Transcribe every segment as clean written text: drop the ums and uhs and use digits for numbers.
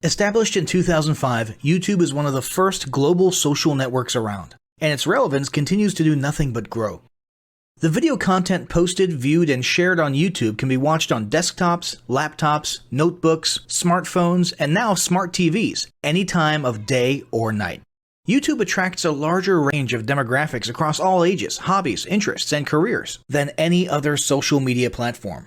Established in 2005, YouTube is one of the first global social networks around, and its relevance continues to do nothing but grow. The video content posted, viewed, and shared on YouTube can be watched on desktops, laptops, notebooks, smartphones, and now smart TVs, any time of day or night. YouTube attracts a larger range of demographics across all ages, hobbies, interests, and careers than any other social media platform.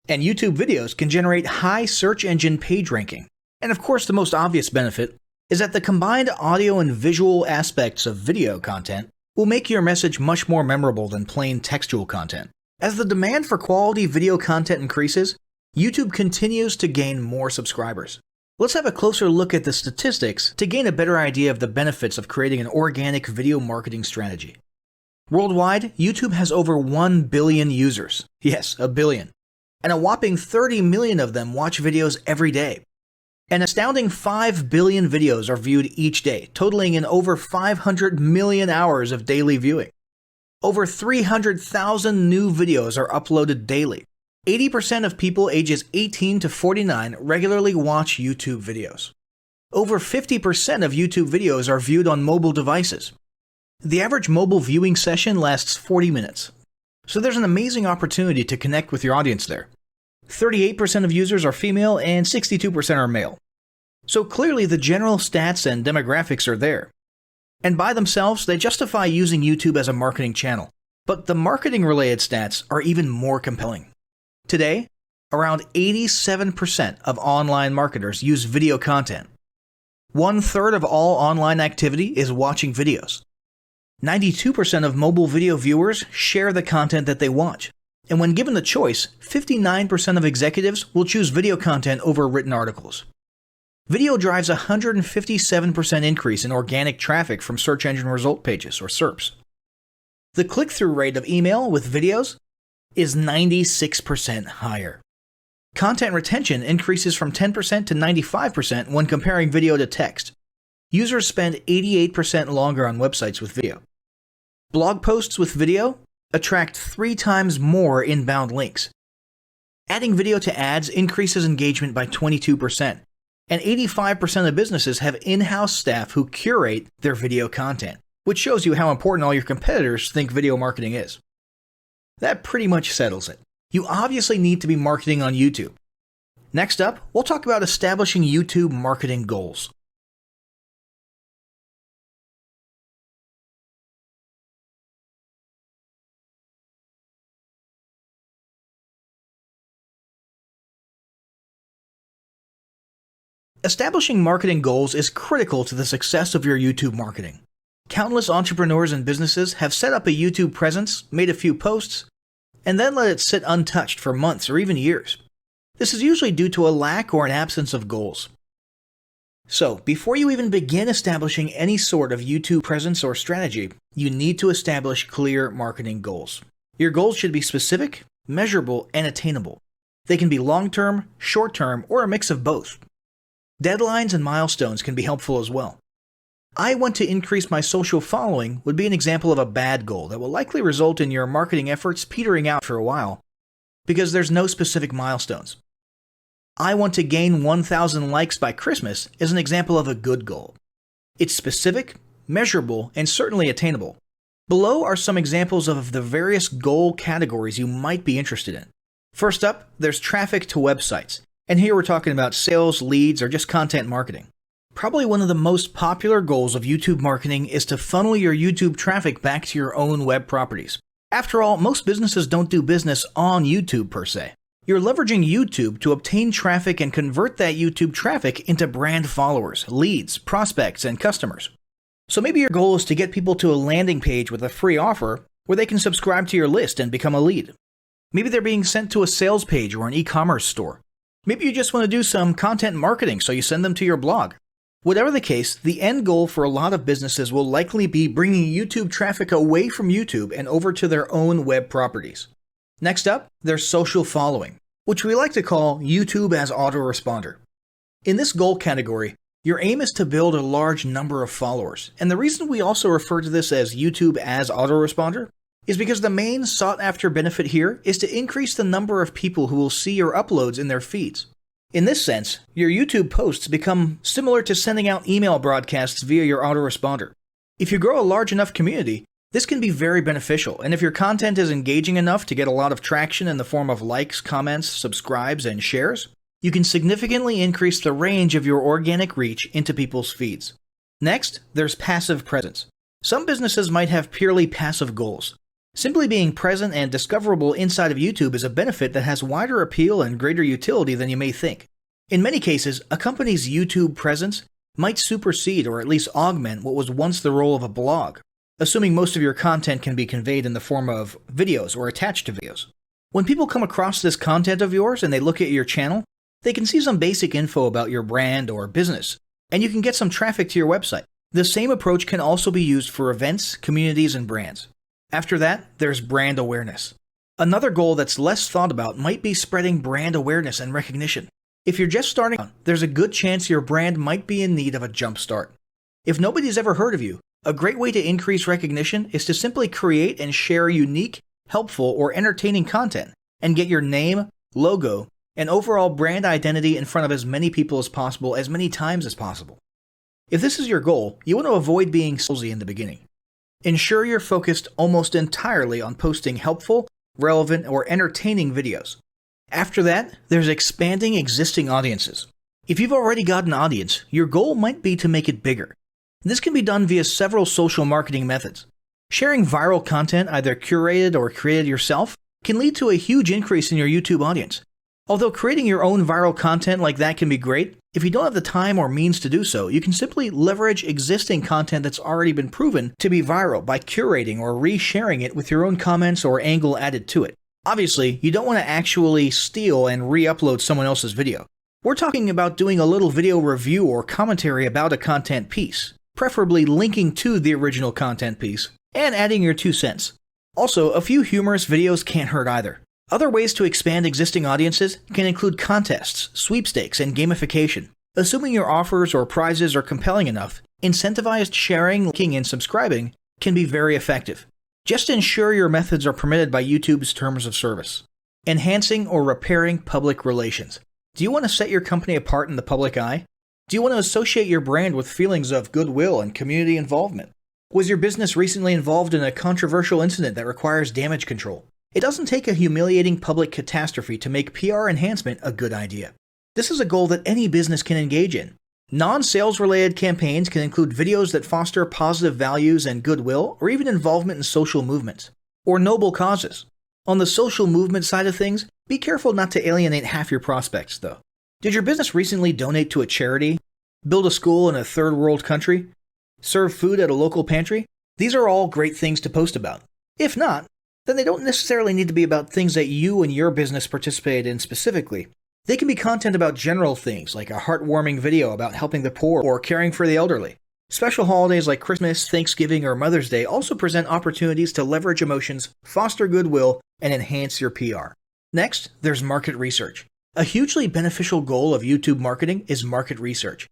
And YouTube videos can generate high search engine page ranking. And of course, the most obvious benefit is that the combined audio and visual aspects of video content will make your message much more memorable than plain textual content. As the demand for quality video content increases, YouTube continues to gain more subscribers. Let's have a closer look at the statistics to gain a better idea of the benefits of creating an organic video marketing strategy. Worldwide, YouTube has over 1 billion users. Yes, a billion. And a whopping 30 million of them watch videos every day. An astounding 5 billion videos are viewed each day, totaling in over 500 million hours of daily viewing. Over 300,000 new videos are uploaded daily. 80% of people ages 18 to 49 regularly watch YouTube videos. Over 50% of YouTube videos are viewed on mobile devices. The average mobile viewing session lasts 40 minutes. So there's an amazing opportunity to connect with your audience there. 38% of users are female and 62% are male. So clearly the general stats and demographics are there. And by themselves, they justify using YouTube as a marketing channel. But the marketing-related stats are even more compelling. Today, around 87% of online marketers use video content. 1/3 of all online activity is watching videos. 92% of mobile video viewers share the content that they watch. And when given the choice, 59% of executives will choose video content over written articles. Video drives a 157% increase in organic traffic from search engine result pages, or SERPs. The click-through rate of email with videos is 96% higher. Content retention increases from 10% to 95% when comparing video to text. Users spend 88% longer on websites with video. Blog posts with video attract 3 times more inbound links. Adding video to ads increases engagement by 22%, and 85% of businesses have in-house staff who curate their video content, which shows you how important all your competitors think video marketing is. That pretty much settles it. You obviously need to be marketing on YouTube. Next up, we'll talk about establishing YouTube marketing goals. Establishing marketing goals is critical to the success of your YouTube marketing. Countless entrepreneurs and businesses have set up a YouTube presence, made a few posts, and then let it sit untouched for months or even years. This is usually due to a lack or an absence of goals. So, before you even begin establishing any sort of YouTube presence or strategy, you need to establish clear marketing goals. Your goals should be specific, measurable, and attainable. They can be long-term, short-term, or a mix of both. Deadlines and milestones can be helpful as well. I want to increase my social following would be an example of a bad goal that will likely result in your marketing efforts petering out for a while because there's no specific milestones. I want to gain 1,000 likes by Christmas is an example of a good goal. It's specific, measurable, and certainly attainable. Below are some examples of the various goal categories you might be interested in. First up, there's traffic to websites. And here we're talking about sales, leads, or just content marketing. Probably one of the most popular goals of YouTube marketing is to funnel your YouTube traffic back to your own web properties. After all, most businesses don't do business on YouTube per se. You're leveraging YouTube to obtain traffic and convert that YouTube traffic into brand followers, leads, prospects, and customers. So maybe your goal is to get people to a landing page with a free offer where they can subscribe to your list and become a lead. Maybe they're being sent to a sales page or an e-commerce store. Maybe you just want to do some content marketing, so you send them to your blog. Whatever the case, the end goal for a lot of businesses will likely be bringing YouTube traffic away from YouTube and over to their own web properties. Next up, there's social following, which we like to call YouTube as autoresponder. In this goal category, your aim is to build a large number of followers, and the reason we also refer to this as YouTube as autoresponder is because the main sought-after benefit here is to increase the number of people who will see your uploads in their feeds. In this sense, your YouTube posts become similar to sending out email broadcasts via your autoresponder. If you grow a large enough community, this can be very beneficial, and if your content is engaging enough to get a lot of traction in the form of likes, comments, subscribes, and shares, you can significantly increase the range of your organic reach into people's feeds. Next, there's passive presence. Some businesses might have purely passive goals. Simply being present and discoverable inside of YouTube is a benefit that has wider appeal and greater utility than you may think. In many cases, a company's YouTube presence might supersede or at least augment what was once the role of a blog, assuming most of your content can be conveyed in the form of videos or attached to videos. When people come across this content of yours and they look at your channel, they can see some basic info about your brand or business, and you can get some traffic to your website. The same approach can also be used for events, communities, and brands. After that, there's brand awareness. Another goal that's less thought about might be spreading brand awareness and recognition. If you're just starting out, there's a good chance your brand might be in need of a jump start. If nobody's ever heard of you, a great way to increase recognition is to simply create and share unique, helpful, or entertaining content and get your name, logo, and overall brand identity in front of as many people as possible as many times as possible. If this is your goal, you want to avoid being salesy in the beginning. Ensure you're focused almost entirely on posting helpful, relevant, or entertaining videos. After that, there's expanding existing audiences. If you've already got an audience, your goal might be to make it bigger. This can be done via several social marketing methods. Sharing viral content, either curated or created yourself, can lead to a huge increase in your YouTube audience. Although creating your own viral content like that can be great, if you don't have the time or means to do so, you can simply leverage existing content that's already been proven to be viral by curating or resharing it with your own comments or angle added to it. Obviously, you don't want to actually steal and re-upload someone else's video. We're talking about doing a little video review or commentary about a content piece, preferably linking to the original content piece, and adding your 2 cents. Also, a few humorous videos can't hurt either. Other ways to expand existing audiences can include contests, sweepstakes, and gamification. Assuming your offers or prizes are compelling enough, incentivized sharing, liking, and subscribing can be very effective. Just ensure your methods are permitted by YouTube's terms of service. Enhancing or repairing public relations. Do you want to set your company apart in the public eye? Do you want to associate your brand with feelings of goodwill and community involvement? Was your business recently involved in a controversial incident that requires damage control? It doesn't take a humiliating public catastrophe to make PR enhancement a good idea. This is a goal that any business can engage in. Non-sales related campaigns can include videos that foster positive values and goodwill, or even involvement in social movements, or noble causes. On the social movement side of things, be careful not to alienate half your prospects, though. Did your business recently donate to a charity? Build a school in a third world country? Serve food at a local pantry? These are all great things to post about. If not, then they don't necessarily need to be about things that you and your business participated in specifically. They can be content about general things, like a heartwarming video about helping the poor or caring for the elderly. Special holidays like Christmas, Thanksgiving, or Mother's Day also present opportunities to leverage emotions, foster goodwill, and enhance your PR. Next, there's market research. A hugely beneficial goal of YouTube marketing is market research.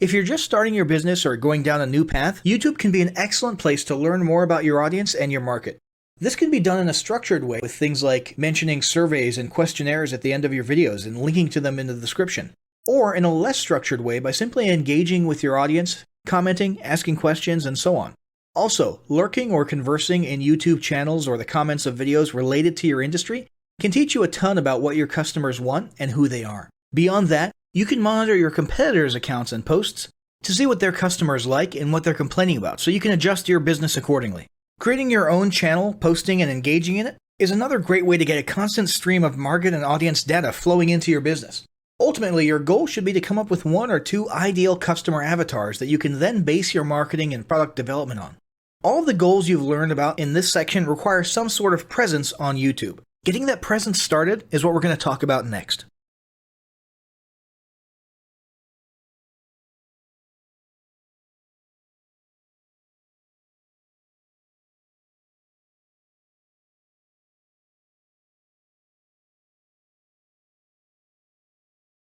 If you're just starting your business or going down a new path, YouTube can be an excellent place to learn more about your audience and your market. This can be done in a structured way with things like mentioning surveys and questionnaires at the end of your videos and linking to them in the description, or in a less structured way by simply engaging with your audience, commenting, asking questions, and so on. Also, lurking or conversing in YouTube channels or the comments of videos related to your industry can teach you a ton about what your customers want and who they are. Beyond that, you can monitor your competitors' accounts and posts to see what their customers like and what they're complaining about, so you can adjust your business accordingly. Creating your own channel, posting, and engaging in it is another great way to get a constant stream of market and audience data flowing into your business. Ultimately, your goal should be to come up with 1 or 2 ideal customer avatars that you can then base your marketing and product development on. All of the goals you've learned about in this section require some sort of presence on YouTube. Getting that presence started is what we're going to talk about next.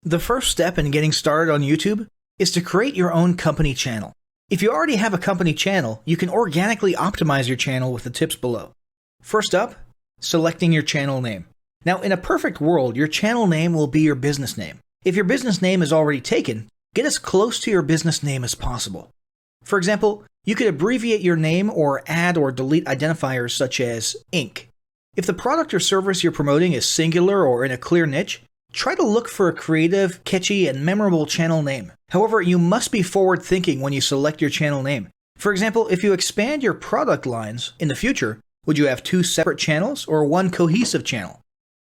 The first step in getting started on YouTube is to create your own company channel. If you already have a company channel, you can organically optimize your channel with the tips below. First up, selecting your channel name. Now, in a perfect world, your channel name will be your business name. If your business name is already taken, get as close to your business name as possible. For example, you could abbreviate your name or add or delete identifiers such as Inc. If the product or service you're promoting is singular or in a clear niche, try to look for a creative, catchy, and memorable channel name. However, you must be forward-thinking when you select your channel name. For example, if you expand your product lines in the future, would you have 2 separate channels or 1 cohesive channel?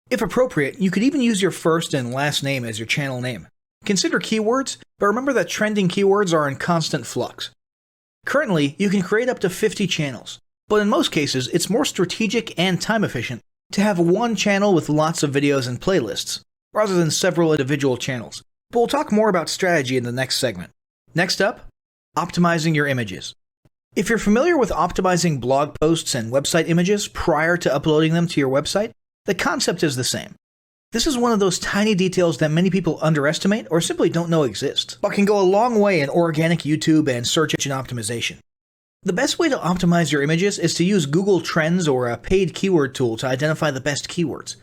If appropriate, you could even use your first and last name as your channel name. Consider keywords, but remember that trending keywords are in constant flux. Currently, you can create up to 50 channels, but in most cases, it's more strategic and time efficient to have 1 channel with lots of videos and playlists, rather than several individual channels. But we'll talk more about strategy in the next segment. Next up, optimizing your images. If you're familiar with optimizing blog posts and website images prior to uploading them to your website, the concept is the same. This is one of those tiny details that many people underestimate or simply don't know exist, but can go a long way in organic YouTube and search engine optimization. The best way to optimize your images is to use Google Trends or a paid keyword tool to identify the best keywords.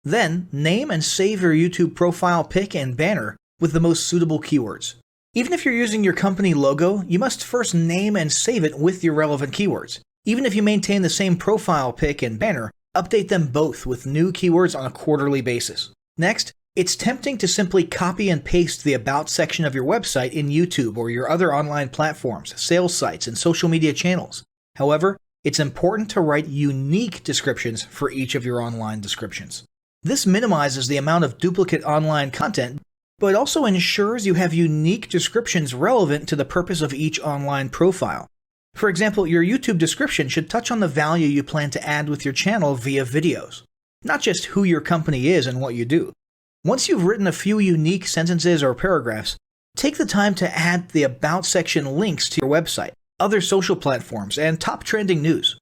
Then, name and save your YouTube profile pic and banner with the most suitable keywords. Even if you're using your company logo, you must first name and save it with your relevant keywords. Even if you maintain the same profile pic and banner, update them both with new keywords on a quarterly basis. Next, it's tempting to simply copy and paste the About section of your website in YouTube or your other online platforms, sales sites, and social media channels. However, it's important to write unique descriptions for each of your online descriptions. This minimizes the amount of duplicate online content, but it also ensures you have unique descriptions relevant to the purpose of each online profile. For example, your YouTube description should touch on the value you plan to add with your channel via videos, not just who your company is and what you do. Once you've written a few unique sentences or paragraphs, take the time to add the About section links to your website, other social platforms, and top trending news.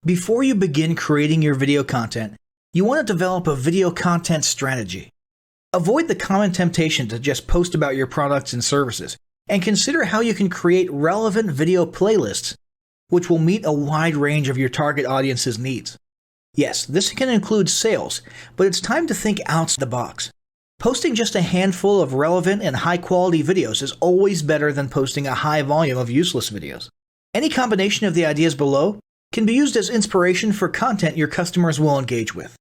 Before you begin creating your video content, you want to develop a video content strategy. Avoid the common temptation to just post about your products and services, and consider how you can create relevant video playlists which will meet a wide range of your target audience's needs. Yes, this can include sales, but it's time to think outside the box. Posting just a handful of relevant and high-quality videos is always better than posting a high volume of useless videos. Any combination of the ideas below can be used as inspiration for content your customers will engage with.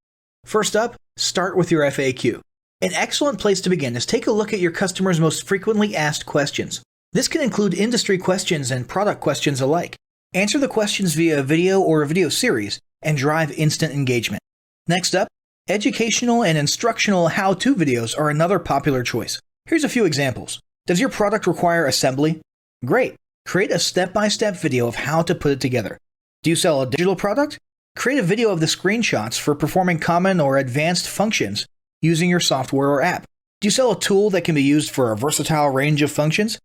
First up, start with your FAQ. An excellent place to begin is take a look at your customers' most frequently asked questions. This can include industry questions and product questions alike. Answer the questions via a video or a video series and drive instant engagement. Next up, educational and instructional how-to videos are another popular choice. Here's a few examples. Does your product require assembly? Great. Create a step-by-step video of how to put it together. Do you sell a digital product? Create a video of the screenshots for performing common or advanced functions using your software or app. Do you sell a tool that can be used for a versatile range of functions?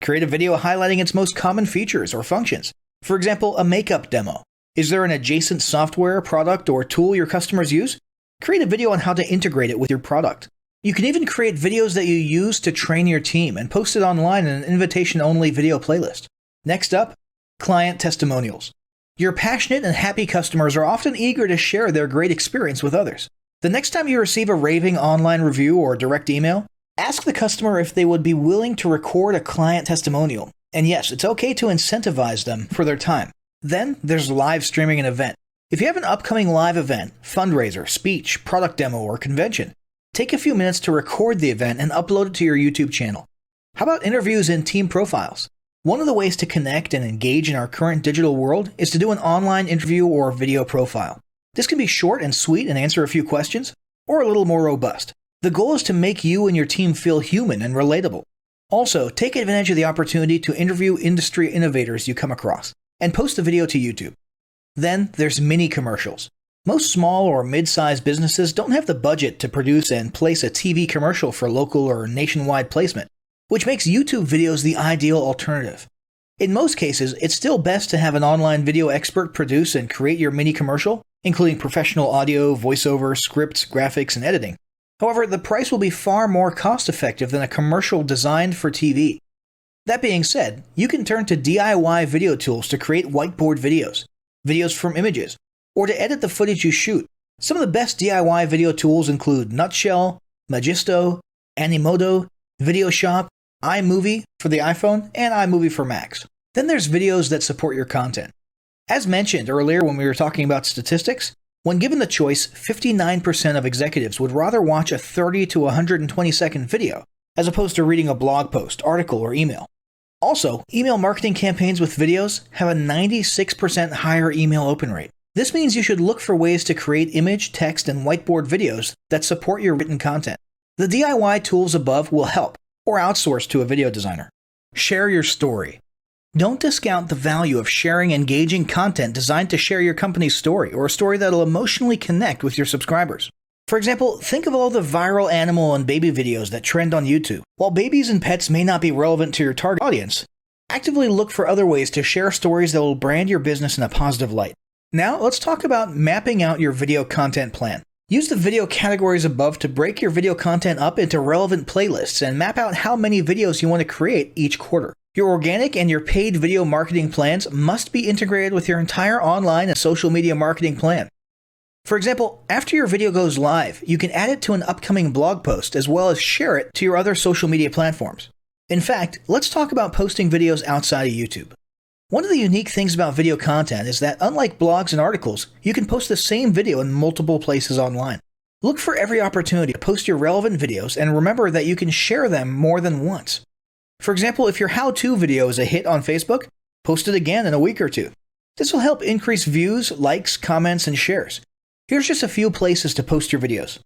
Create a video highlighting its most common features or functions. For example, a makeup demo. Is there an adjacent software, product, or tool your customers use? Create a video on how to integrate it with your product. You can even create videos that you use to train your team and post it online in an invitation-only video playlist. Next up, client testimonials. Your passionate and happy customers are often eager to share their great experience with others. The next time you receive a raving online review or direct email, ask the customer if they would be willing to record a client testimonial. And yes, it's okay to incentivize them for their time. Then there's live streaming an event. If you have an upcoming live event, fundraiser, speech, product demo, or convention, take a few minutes to record the event and upload it to your YouTube channel. How about interviews and team profiles? One of the ways to connect and engage in our current digital world is to do an online interview or video profile. This can be short and sweet and answer a few questions, or a little more robust. The goal is to make you and your team feel human and relatable. Also, take advantage of the opportunity to interview industry innovators you come across, and post the video to YouTube. Then there's mini commercials. Most small or mid-sized businesses don't have the budget to produce and place a TV commercial for local or nationwide placement, which makes YouTube videos the ideal alternative. In most cases, it's still best to have an online video expert produce and create your mini commercial including professional audio, voiceover, scripts, graphics, and editing. However, the price will be far more cost-effective than a commercial designed for TV. That being said, you can turn to DIY video tools to create whiteboard videos, videos from images, or to edit the footage you shoot. Some of the best DIY video tools include Nutshell, Magisto, Animoto, VideoShop, iMovie for the iPhone, and iMovie for Macs. Then there's videos that support your content. As mentioned earlier when we were talking about statistics, when given the choice, 59% of executives would rather watch a 30 to 120 second video as opposed to reading a blog post, article, or email. Also, email marketing campaigns with videos have a 96% higher email open rate. This means you should look for ways to create image, text, and whiteboard videos that support your written content. The DIY tools above will help, or outsource to a video designer. Share your story. Don't discount the value of sharing engaging content designed to share your company's story, or a story that'll emotionally connect with your subscribers. For example, think of all the viral animal and baby videos that trend on YouTube. While babies and pets may not be relevant to your target audience, actively look for other ways to share stories that will brand your business in a positive light. Now, let's talk about mapping out your video content plan. Use the video categories above to break your video content up into relevant playlists and map out how many videos you want to create each quarter. Your organic and your paid video marketing plans must be integrated with your entire online and social media marketing plan. For example, after your video goes live, you can add it to an upcoming blog post as well as share it to your other social media platforms. In fact, let's talk about posting videos outside of YouTube. One of the unique things about video content is that unlike blogs and articles, you can post the same video in multiple places online. Look for every opportunity to post your relevant videos and remember that you can share them more than once. For example, if your how-to video is a hit on Facebook, post it again in a week or two. This will help increase views, likes, comments, and shares. Here's just a few places to post your videos: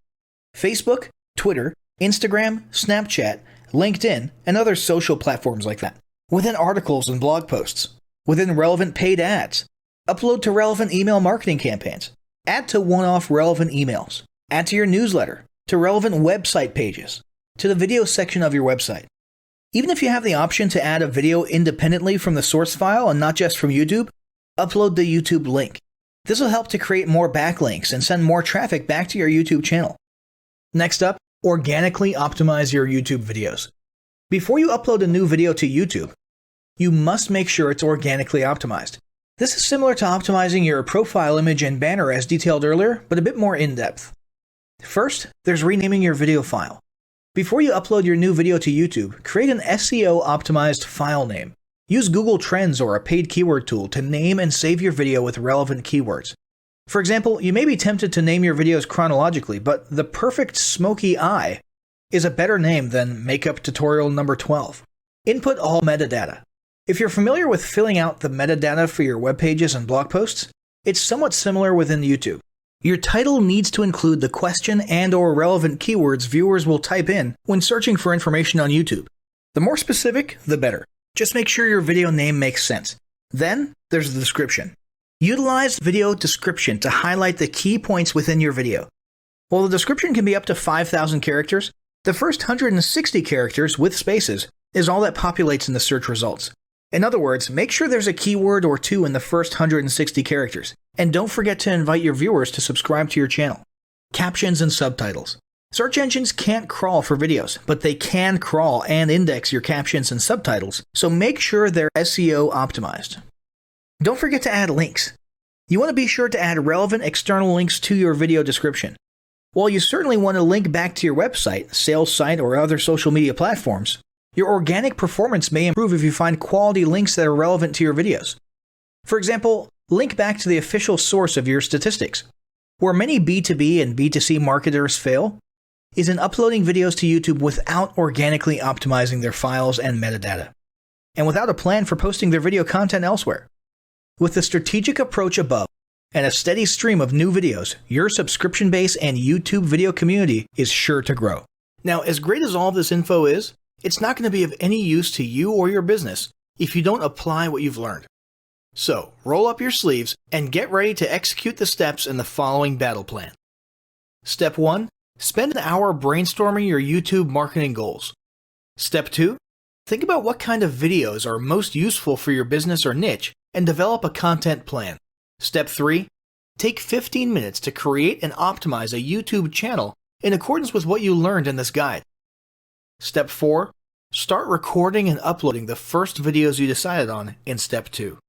Facebook, Twitter, Instagram, Snapchat, LinkedIn, and other social platforms like that. Within articles and blog posts. Within relevant paid ads. Upload to relevant email marketing campaigns. Add to one-off relevant emails. Add to your newsletter. To relevant website pages. To the video section of your website. Even if you have the option to add a video independently from the source file and not just from YouTube, upload the YouTube link. This will help to create more backlinks and send more traffic back to your YouTube channel. Next up, organically optimize your YouTube videos. Before you upload a new video to YouTube, you must make sure it's organically optimized. This is similar to optimizing your profile image and banner as detailed earlier, but a bit more in-depth. First, there's renaming your video file. Before you upload your new video to YouTube, create an SEO-optimized file name. Use Google Trends or a paid keyword tool to name and save your video with relevant keywords. For example, you may be tempted to name your videos chronologically, but the perfect smoky eye is a better name than makeup tutorial number 12. Input all metadata. If you're familiar with filling out the metadata for your web pages and blog posts, it's somewhat similar within YouTube. Your title needs to include the question and/or relevant keywords viewers will type in when searching for information on YouTube. The more specific, the better. Just make sure your video name makes sense. Then, there's the description. Utilize video description to highlight the key points within your video. While the description can be up to 5,000 characters, the first 160 characters with spaces is all that populates in the search results. In other words, make sure there's a keyword or two in the first 160 characters. And don't forget to invite your viewers to subscribe to your channel. Captions and subtitles. Search engines can't crawl for videos, but they can crawl and index your captions and subtitles, so make sure they're SEO optimized. Don't forget to add links. You want to be sure to add relevant external links to your video description. While you certainly want to link back to your website, sales site, or other social media platforms, your organic performance may improve if you find quality links that are relevant to your videos. For example, link back to the official source of your statistics. Where many B2B and B2C marketers fail is in uploading videos to YouTube without organically optimizing their files and metadata, and without a plan for posting their video content elsewhere. With the strategic approach above and a steady stream of new videos, your subscription base and YouTube video community is sure to grow. Now, as great as all of this info is, it's not going to be of any use to you or your business if you don't apply what you've learned. So, roll up your sleeves and get ready to execute the steps in the following battle plan. Step 1. Spend an hour brainstorming your YouTube marketing goals. Step 2. Think about what kind of videos are most useful for your business or niche and develop a content plan. Step 3. Take 15 minutes to create and optimize a YouTube channel in accordance with what you learned in this guide. Step 4. Start recording and uploading the first videos you decided on in Step 2.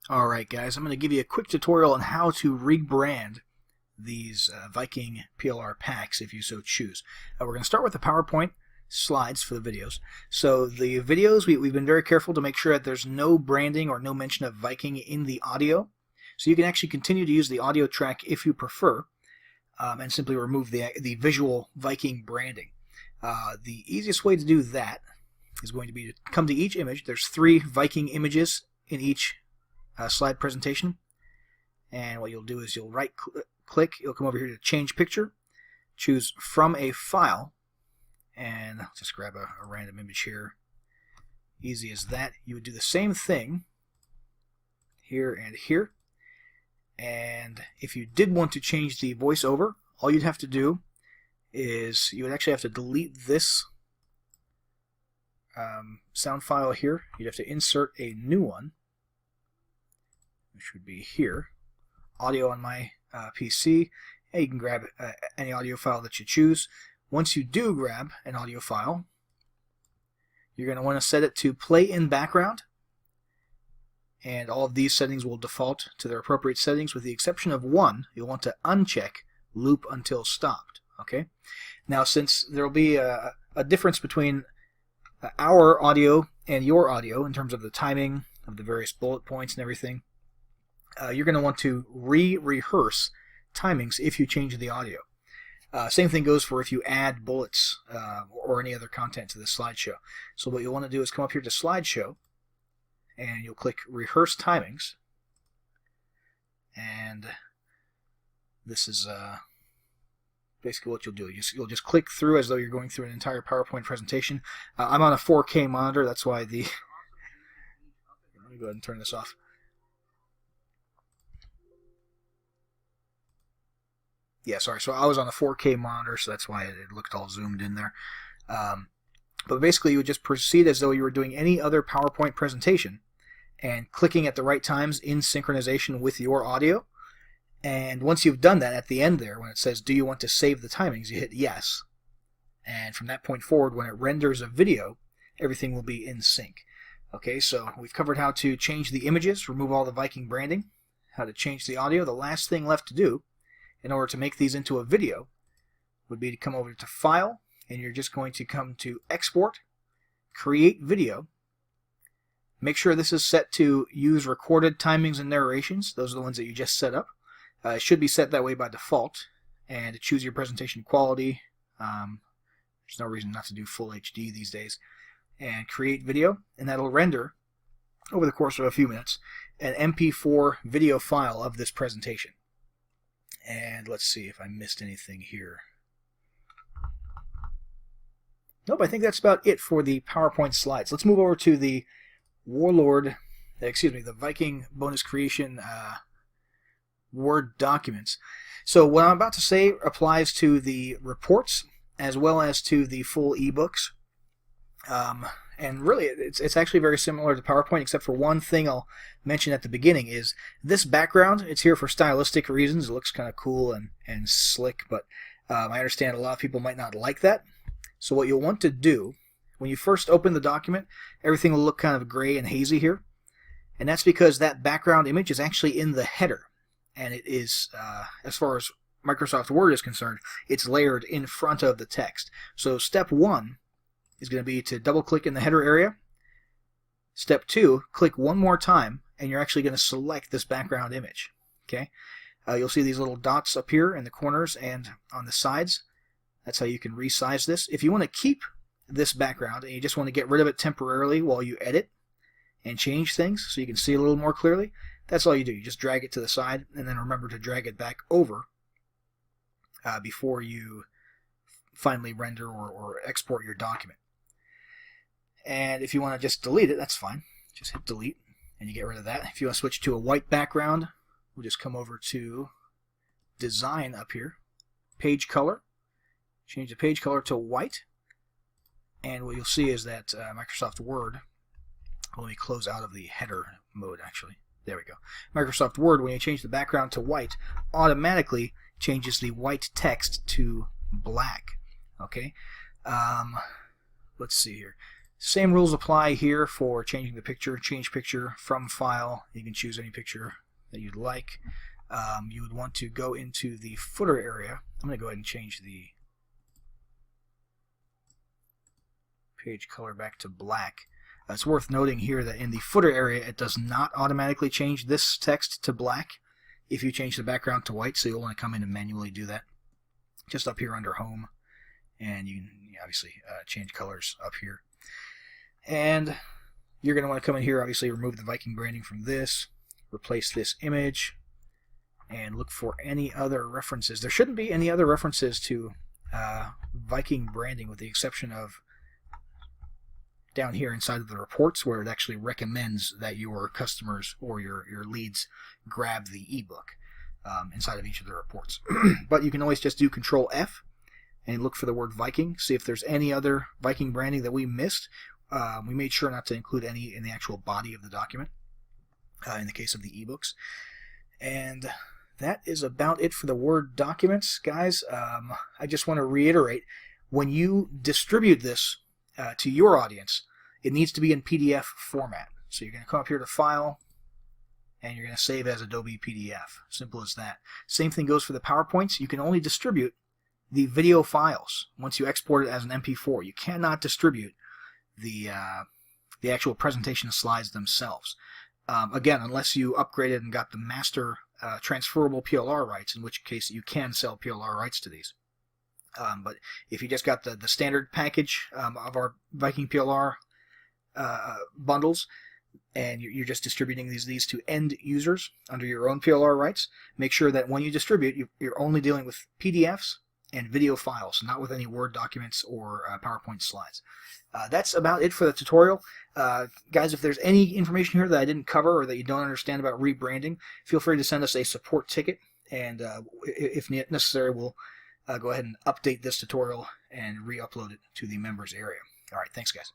Alright guys, I'm going to give you a quick tutorial on how to rebrand these Viking PLR packs if you so choose. We're going to start with the PowerPoint slides for the videos. So the videos, we've been very careful to make sure that there's no branding or no mention of Viking in the audio. So you can actually continue to use the audio track if you prefer, and simply remove the visual Viking branding. The easiest way to do that is going to be to come to each image. There's 3 Viking images in each slide presentation, and what you'll do is you'll right click, you'll come over here to change picture, choose from a file, and just grab a random image here. Easy as that. You would do the same thing here and here, and if you did want to change the voiceover, all you'd have to do is you would actually have to delete this sound file here. You'd have to insert a new one, which would be here, audio on my PC, and you can grab any audio file that you choose. Once you do grab an audio file, you're going to want to set it to play in background, and all of these settings will default to their appropriate settings with the exception of one. You'll want to uncheck loop until stopped. Okay. Now, since there will be a difference between our audio and your audio in terms of the timing of the various bullet points and everything, you're going to want to rehearse timings if you change the audio. Same thing goes for if you add bullets or any other content to the slideshow. So what you'll want to do is come up here to slideshow, and you'll click rehearse timings, and this is basically what you'll do. You'll just click through as though you're going through an entire PowerPoint presentation. I'm on a 4K monitor, that's why the let me go ahead and turn this off. Yeah, sorry. So I was on a 4K monitor, so that's why it looked all zoomed in there. But basically, you would just proceed as though you were doing any other PowerPoint presentation and clicking at the right times in synchronization with your audio. And once you've done that, at the end there, when it says, do you want to save the timings, you hit yes. And from that point forward, when it renders a video, everything will be in sync. Okay, so we've covered how to change the images, remove all the Viking branding, how to change the audio. The last thing left to do in order to make these into a video would be to come over to File, and you're just going to come to Export, Create Video. Make sure this is set to use recorded timings and narrations. Those are the ones that you just set up. It should be set that way by default, and to choose your presentation quality. There's no reason not to do full HD these days. And create video, and that'll render over the course of a few minutes an MP4 video file of this presentation. And let's see if I missed anything here. Nope, I think that's about it for the PowerPoint slides. Let's move over to the the Viking bonus creation Word documents. So what I'm about to say applies to the reports as well as to the full ebooks. And really, it's actually very similar to PowerPoint, except for one thing I'll mention at the beginning is this background. It's here for stylistic reasons. It looks kind of cool and slick, but I understand a lot of people might not like that. So what you'll want to do, when you first open the document, everything will look kind of gray and hazy here. And that's because that background image is actually in the header. And it is, as far as Microsoft Word is concerned, it's layered in front of the text. So step 1 is going to be to double click in the header area. Step 2, click one more time, and you're actually going to select this background image. Okay, you'll see these little dots up here in the corners and on the sides. That's how you can resize this. If you want to keep this background and you just want to get rid of it temporarily while you edit and change things so you can see a little more clearly, that's all you do. You just drag it to the side, and then remember to drag it back over before you finally render or export your document. And if you want to just delete it, that's fine. Just hit delete and you get rid of that. If you want to switch to a white background, we'll just come over to Design up here, Page Color, change the page color to white. And what you'll see is that Microsoft Word, let me close out of the header mode actually. There we go. Microsoft Word, when you change the background to white, automatically changes the white text to black. Okay. Let's see here. Same rules apply here for changing the picture. Change picture from file. You can choose any picture that you'd like. You would want to go into the footer area. I'm going to go ahead and change the page color back to black. It's worth noting here that in the footer area it does not automatically change this text to black if you change the background to white, so you'll want to come in and manually do that. Just up here under Home, and you can obviously change colors up here. And you're going to want to come in here, obviously remove the Viking branding from this, replace this image, and look for any other references. There shouldn't be any other references to Viking branding with the exception of down here inside of the reports where it actually recommends that your customers or your leads grab the ebook inside of each of the reports. But you can always just do Control F and look for the word Viking, see if there's any other Viking branding that we missed. We made sure not to include any in the actual body of the document in the case of the ebooks. And that is about it for the Word documents, guys. I just want to reiterate, when you distribute this to your audience, it needs to be in PDF format. So you're going to come up here to File, and you're going to save as Adobe PDF. Simple as that. Same thing goes for the PowerPoints. You can only distribute the video files once you export it as an MP4. You cannot distribute the actual presentation slides themselves. Again, unless you upgraded and got the master transferable PLR rights, in which case you can sell PLR rights to these. But if you just got the standard package of our Viking PLR bundles, and you're just distributing these to end users under your own PLR rights, make sure that when you distribute, you're only dealing with PDFs and video files, not with any Word documents or PowerPoint slides. That's about it for the tutorial. Guys, if there's any information here that I didn't cover or that you don't understand about rebranding, feel free to send us a support ticket, and if necessary, we'll go ahead and update this tutorial and re-upload it to the members area. All right, thanks, guys.